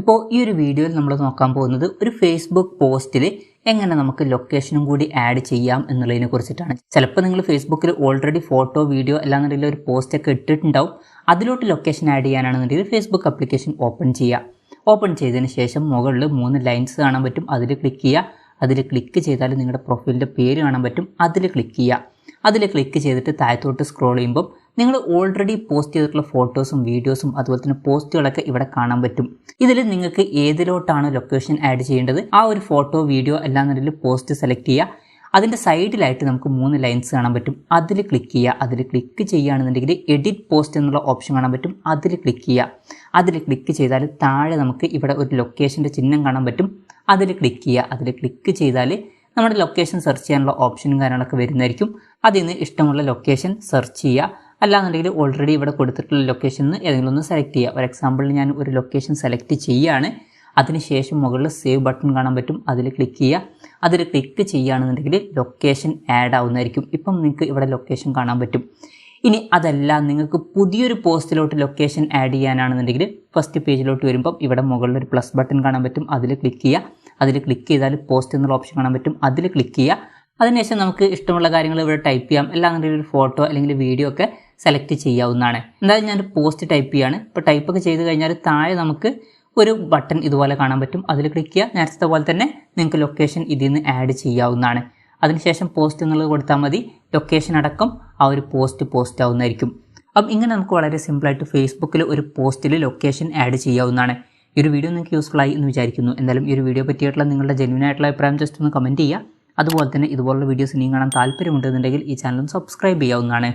ഇപ്പോൾ ഈ ഒരു വീഡിയോയിൽ നമ്മൾ നോക്കാൻ പോകുന്നത് ഒരു ഫേസ്ബുക്ക് പോസ്റ്റിൽ എങ്ങനെ നമുക്ക് ലൊക്കേഷനും കൂടി ആഡ് ചെയ്യാം എന്നുള്ളതിനെ കുറിച്ചിട്ടാണ്. ചിലപ്പോൾ നിങ്ങൾ ഫേസ്ബുക്കിൽ ഓൾറെഡി ഫോട്ടോ വീഡിയോ അല്ലാന്നുണ്ടെങ്കിൽ ഒരു പോസ്റ്റൊക്കെ ഇട്ടിട്ടുണ്ടാവും. അതിലോട്ട് ലൊക്കേഷൻ ആഡ് ചെയ്യാനാണെന്നുണ്ടെങ്കിൽ ഫേസ്ബുക്ക് ആപ്ലിക്കേഷൻ ഓപ്പൺ ചെയ്യുക. ഓപ്പൺ ചെയ്തതിന് ശേഷം മുകളിൽ 3 ലൈൻസ് കാണാൻ പറ്റും, അതിൽ ക്ലിക്ക് ചെയ്യുക. അതിൽ ക്ലിക്ക് ചെയ്താൽ നിങ്ങളുടെ പ്രൊഫൈലിൻ്റെ പേര് കാണാൻ പറ്റും, അതിൽ ക്ലിക്ക് ചെയ്യുക. അതിൽ ക്ലിക്ക് ചെയ്തിട്ട് താഴത്തോട്ട് സ്ക്രോൾ ചെയ്യുമ്പം നിങ്ങൾ ഓൾറെഡി പോസ്റ്റ് ചെയ്തിട്ടുള്ള ഫോട്ടോസും വീഡിയോസും അതുപോലെ തന്നെ പോസ്റ്റുകളൊക്കെ ഇവിടെ കാണാൻ പറ്റും. ഇതിൽ നിങ്ങൾക്ക് ഏതിലോട്ടാണ് ലൊക്കേഷൻ ആഡ് ചെയ്യേണ്ടത് ആ ഒരു ഫോട്ടോ വീഡിയോ അല്ലാന്നുണ്ടെങ്കിൽ പോസ്റ്റ് സെലക്ട് ചെയ്യുക. അതിൻ്റെ സൈഡിലായിട്ട് നമുക്ക് 3 ലൈൻസ് കാണാൻ പറ്റും, അതിൽ ക്ലിക്ക് ചെയ്യുക. അതിൽ ക്ലിക്ക് ചെയ്യുകയാണെന്നുണ്ടെങ്കിൽ എഡിറ്റ് പോസ്റ്റ് എന്നുള്ള ഓപ്ഷൻ കാണാൻ പറ്റും, അതിൽ ക്ലിക്ക് ചെയ്യുക. അതിൽ ക്ലിക്ക് ചെയ്താൽ താഴെ നമുക്ക് ഇവിടെ ഒരു ലൊക്കേഷൻ്റെ ചിഹ്നം കാണാൻ പറ്റും, അതിൽ ക്ലിക്ക് ചെയ്യുക. അതിൽ ക്ലിക്ക് ചെയ്താൽ നമ്മുടെ ലൊക്കേഷൻ സെർച്ച് ചെയ്യാനുള്ള ഓപ്ഷനും കാര്യങ്ങളൊക്കെ വരുന്നതായിരിക്കും. അതിൽ നിന്ന് ഇഷ്ടമുള്ള ലൊക്കേഷൻ സെർച്ച് ചെയ്യുക. അല്ലാന്നുണ്ടെങ്കിൽ ഓൾറെഡി ഇവിടെ കൊടുത്തിട്ടുള്ള ലൊക്കേഷനിൽ നിന്ന് ഏതെങ്കിലും ഒന്ന് സെലക്ട് ചെയ്യുക. ഫോർ എക്സാമ്പിൾ ഞാൻ ഒരു ലൊക്കേഷൻ സെലക്ട് ചെയ്യുകയാണ്. അതിനുശേഷം മുകളിൽ സേവ് ബട്ടൺ കാണാൻ പറ്റും, അതിൽ ക്ലിക്ക് ചെയ്യുക. അതിൽ ക്ലിക്ക് ചെയ്യുകയാണെന്നുണ്ടെങ്കിൽ ലൊക്കേഷൻ ആഡ് ആവുന്നതായിരിക്കും. ഇപ്പം നിങ്ങൾക്ക് ഇവിടെ ലൊക്കേഷൻ കാണാൻ പറ്റും. ഇനി അതല്ല നിങ്ങൾക്ക് പുതിയൊരു പോസ്റ്റിലോട്ട് ലൊക്കേഷൻ ആഡ് ചെയ്യാനാണെന്നുണ്ടെങ്കിൽ ഫസ്റ്റ് പേജിലോട്ട് വരുമ്പം ഇവിടെ മുകളിൽ ഒരു പ്ലസ് ബട്ടൺ കാണാൻ പറ്റും, അതിൽ ക്ലിക്ക് ചെയ്യുക. അതിൽ ക്ലിക്ക് ചെയ്താൽ പോസ്റ്റ് എന്നുള്ള ഓപ്ഷൻ കാണാൻ പറ്റും, അതിൽ ക്ലിക്ക് ചെയ്യുക. അതിനുശേഷം നമുക്ക് ഇഷ്ടമുള്ള കാര്യങ്ങൾ ഇവിടെ ടൈപ്പ് ചെയ്യാം. അല്ലാന്നുണ്ടെങ്കിൽ ഒരു ഫോട്ടോ അല്ലെങ്കിൽ വീഡിയോ ഒക്കെ സെലക്ട് ചെയ്യാവുന്നതാണ്. എന്തായാലും ഞാൻ പോസ്റ്റ് ടൈപ്പ് ചെയ്യുകയാണ്. ഇപ്പോൾ ടൈപ്പൊക്കെ ചെയ്ത് കഴിഞ്ഞാൽ താഴെ നമുക്ക് ഒരു ബട്ടൺ ഇതുപോലെ കാണാൻ പറ്റും, അതിൽ ക്ലിക്ക് ചെയ്യുക. നേരത്തെ പോലെ തന്നെ നിങ്ങൾക്ക് ലൊക്കേഷൻ ഇതിൽ നിന്ന് ആഡ് ചെയ്യാവുന്നതാണ്. അതിനുശേഷം പോസ്റ്റ് എന്നുള്ളത് കൊടുത്താൽ മതി, ലൊക്കേഷൻ അടക്കം ആ ഒരു പോസ്റ്റ് ആവുന്നതായിരിക്കും. അപ്പം ഇങ്ങനെ നമുക്ക് വളരെ സിമ്പിളായിട്ട് ഫേസ്ബുക്കിൽ ഒരു പോസ്റ്റിൽ ലൊക്കേഷൻ ആഡ് ചെയ്യാവുന്നതാണ്. ഈ ഒരു വീഡിയോ നിങ്ങൾക്ക് യൂസ്ഫുൾ ആയി എന്ന് വിചാരിക്കുന്നു. എന്തായാലും ഈ ഒരു വീഡിയോ പറ്റിയിട്ടുള്ള നിങ്ങളുടെ ജെന്യുവൻ ആയിട്ടുള്ള അഭിപ്രായം ജസ്റ്റ് ഒന്ന് കമൻറ്റ് ചെയ്യുക. അതുപോലെ തന്നെ ഇതുപോലുള്ള വീഡിയോസ് ഇനിയും കാണാൻ താല്പര്യമുണ്ടെന്നുണ്ടെങ്കിൽ ഈ ചാനൽ സബ്സ്ക്രൈബ് ചെയ്യാവുന്നതാണ്.